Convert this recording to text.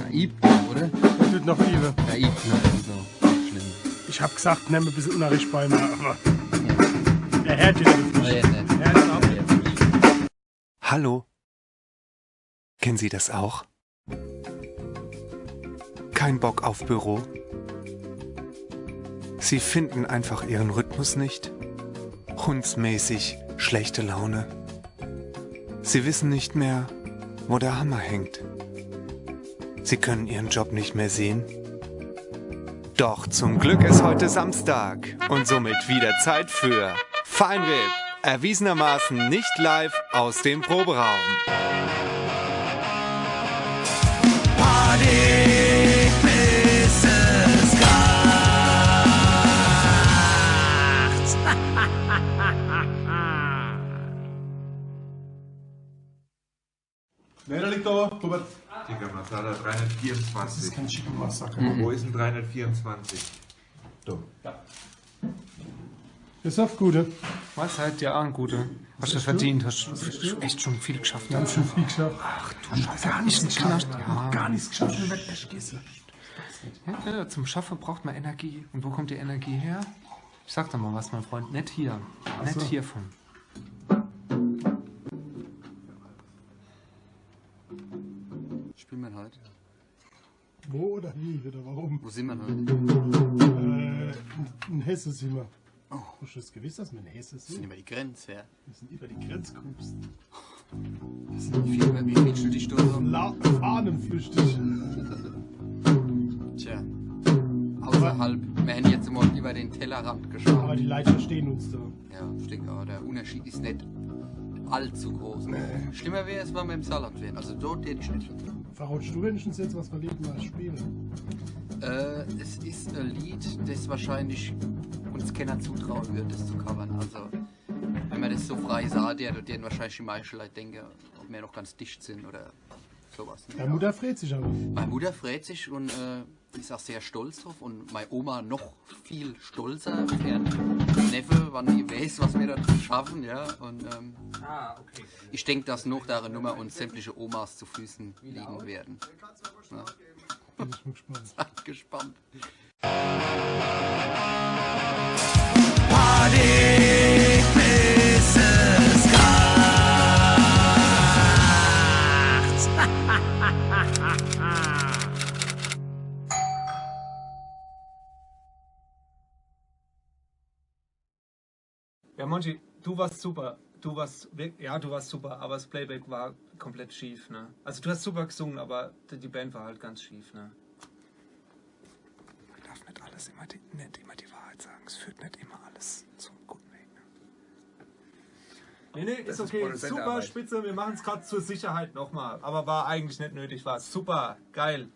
Naiv, oder? Das tut noch Liebe. Naiv, so. Schlimm. Ich hab gesagt, nimm ein bisschen Unterricht bei mir, aber er hört wieder nicht. Ja, nicht. Er hört auch nicht. Hallo? Kennen Sie das auch? Kein Bock auf Büro? Sie finden einfach Ihren Rhythmus nicht? Hundsmäßig schlechte Laune? Sie wissen nicht mehr, wo der Hammer hängt? Sie können Ihren Job nicht mehr sehen? Doch zum Glück ist heute Samstag und somit wieder Zeit für Feinripp, erwiesenermaßen nicht live aus dem Proberaum. Party bis es kracht. Ne, da liegt da, Robert. Digga, Masala 324. Das ist kein Chicken Massaker. Wo ist denn 324? Da. Das ist auf Gute. Was halt ja ein Gute. Hast du verdient, hast echt schon viel geschafft. Ganz schön viel geschafft. Ach du Scheiße, gar nichts geschafft. Ja. Gar nichts geschafft. Ich werd echt gießen. Ja, zum Schaffen braucht man Energie. Und wo kommt die Energie her? Ich sag doch mal was, mein Freund. Nicht hier. Nicht hiervon. Spielen wir heute? Wo oder wie oder warum? Wo sind wir heute? In Hesse sind wir. Oh. Hast du das gewusst, dass wir in Hesse Das sind sind? über die Grenze, ja. Wir sind über die Grenze gehupst. Wie viel Studienstunde? Fahnenflüchtig. Tja. Außerhalb. Wir hätten jetzt mal über den Tellerrand geschaut. Aber die Leute verstehen uns da. Ja, ich denke auch, der Unterschied ist nicht allzu groß. Schlimmer wäre es, wenn wir im Saarland wären. Also dort hätte ich nicht. Verrotst du wenigstens jetzt, was wir Leben mal spielen? Es ist ein Lied, das wahrscheinlich uns keiner zutrauen wird, das zu covern. Also, wenn man das so frei sah, der wahrscheinlich die meisten Leute denken, ob wir noch ganz dicht sind oder sowas. Ne? Deine Mutter freut sich aber. Meine Mutter freut sich und ist auch sehr stolz drauf und meine Oma noch viel stolzer auf ihren Neffe, wann die weiß, was wir da schaffen, ja. Und Okay. ich denke, dass noch da eine Nummer und sämtliche Omas zu Füßen liegen werden. Ja. Bin ich mal gespannt. Seid gespannt. Party bis es kracht. Ja, Monchi, du warst super. Du warst super, aber das Playback war komplett schief, ne? Also du hast super gesungen, aber die Band war halt ganz schief, ne? Man darf nicht alles nicht immer die Wahrheit sagen. Es führt nicht immer alles zum guten Weg. Ne? Nee, ist okay. Super spitze, wir machen es gerade zur Sicherheit nochmal. Aber war eigentlich nicht nötig, war super, geil.